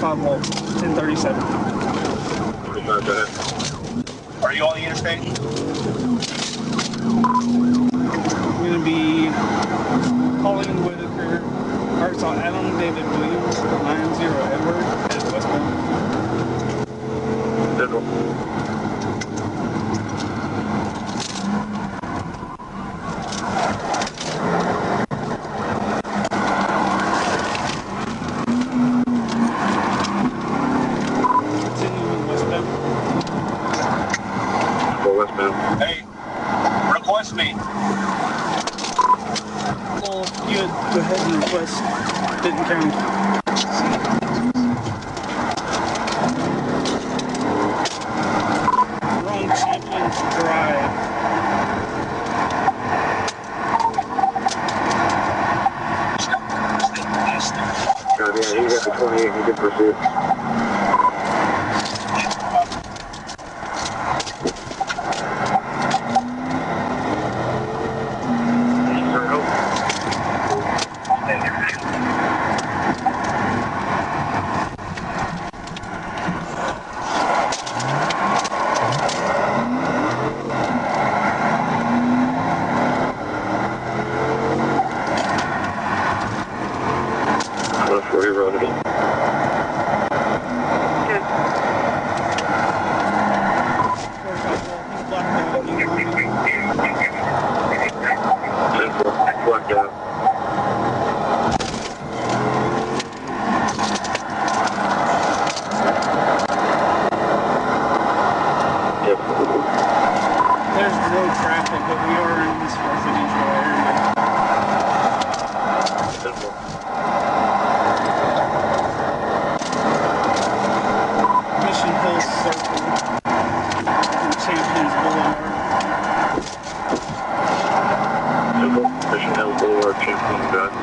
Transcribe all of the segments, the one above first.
45 volt, 1037. 45, go ahead. Are you on the interstate? I'm going to be calling Whitaker, Arkansas Adam David Williams, 90 Edward, at westbound. Central. Hey, request me. Well, you had go ahead and request. Didn't count. Wrong Champions Drive. Yeah, you got the 28, you can proceed. Before you run it. Blacked out. Yep. There's no traffic, but we are in this residential area. Simple. Mission Hill Circle and Champions Boulevard. Simple. Mission Hill Boulevard, Champions Drive.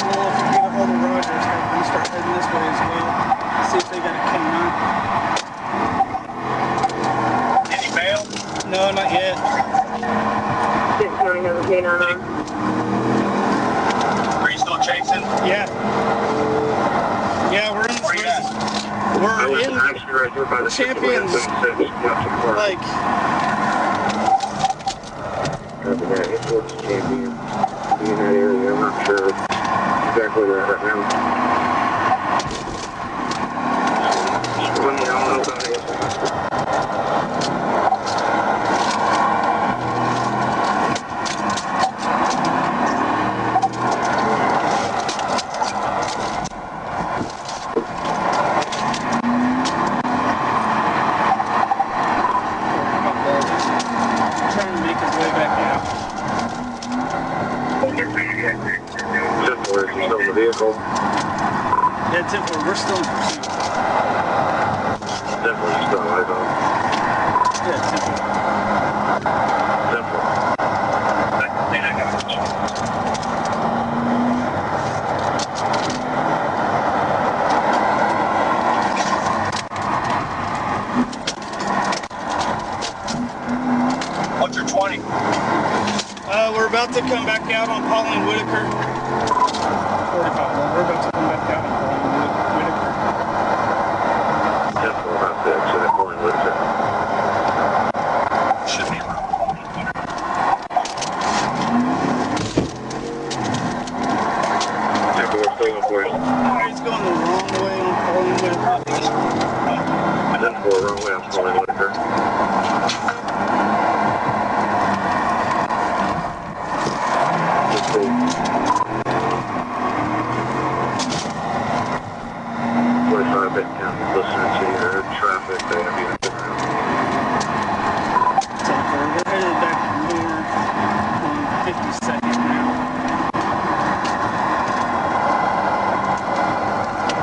Well, if we get a hold of Rogers, we start heading this way as well. See if they got a K9. Any bail? No, not yet. Are you still chasing? Yeah. Yeah, we're in Where you at? We're in actually right here by the Champions, like, it's what's Champion. Be in that area, I'm not sure exactly where right now. Just let me know about it. trying to make his way back out. Simple, is he still in the vehicle? Yeah, Temple, we're still in pursuit. Definitely still eyes on. Yeah, Temple. Simple. What's your 20? We're about to come back out on Paul and Whitaker. 45. We're about to come back out on Paul and Whitaker. Simple, about to exit at Paul and Whitaker. Should be around. Simple, we're still on for you. He's going the wrong way on Paul and Whitaker. Simple, wrong way on Paul and Whitaker. Listening to your traffic, they have you in the round. We're headed back north on 52nd now.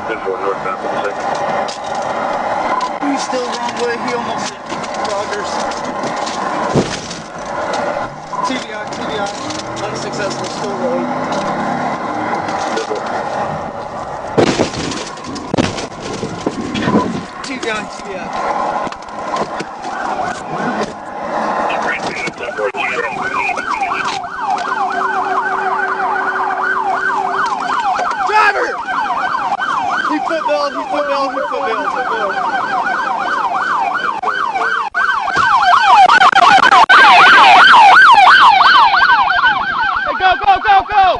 Simple, northbound for the second. He's still the wrong way. He almost hit Rogers. TBI, unsuccessful, still rolling. Simple. TBI. Hey, go, go, go, go!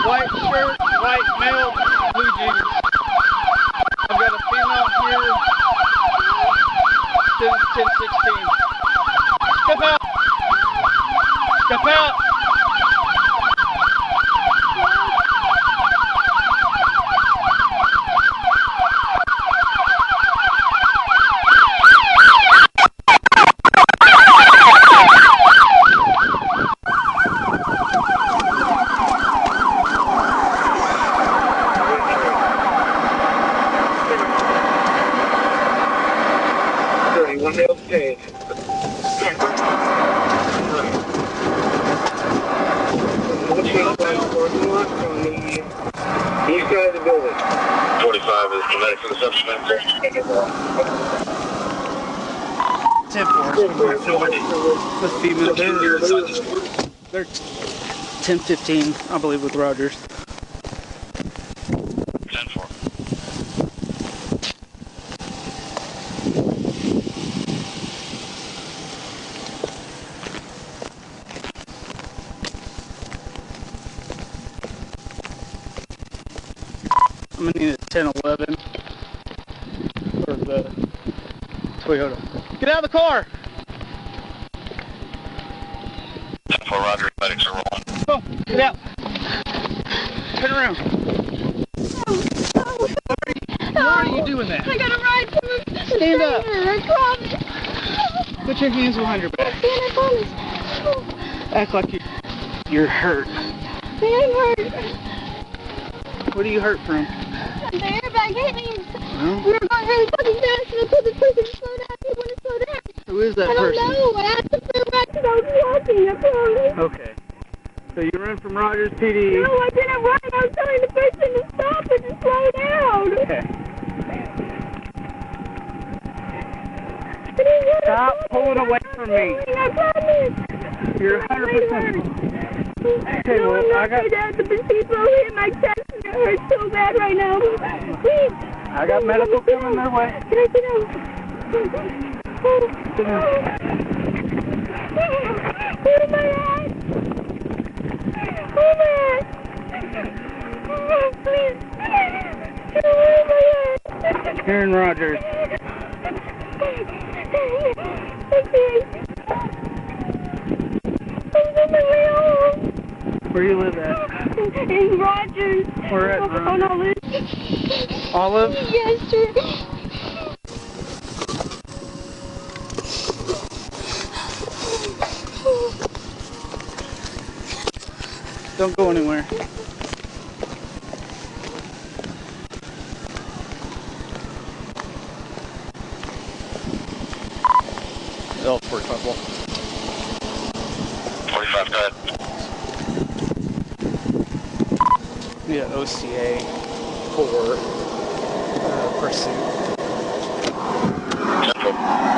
White shirt, white male, blue jeans. I've got a female here since 10:16. Step out! Step out! Okay. On the east side of the building. 45 is the medic for the subsequent. 10-4. The female. They're 10-15, I believe, with Rogers. 10-4. I'm gonna need a 10-11 for the Toyota. Get out of the car! 10-4, Roger, medics are rolling. Go, get out! Turn around. Why are you doing that? I gotta ride to the Stand up. I promise. Put your hands behind your back. I promise. Act like you're hurt. Man, I'm hurt. What are you hurt from? The airbag hit me. Well, We were going really fucking fast, and I told the person to slow down. He wouldn't slow down. who is that I don't person? know. I asked him for a ride because I was walking. I promise. Okay. So you run from Rogers PD. No, I didn't run. I was telling the person to stop and to slow down. Okay. But he wouldn't Stop stop. pulling away from me. I promise. You're 100%. Okay, No, well, I'm not I got- my dad. The people hit my chest and it hurts so bad right now. Please. I got medical coming their way. Can I sit down? Sit down. Where am I at? Where am I at? Please. Where am I at? Here in Rogers. Okay. I'm on my way home. Where you live at? In Rogers. Where at, On Rogers? Olive. Olive? Yes, sir. Don't go anywhere. Oh, 45 wall. 45, go ahead. Yeah, OCA for pursuit. 10-4.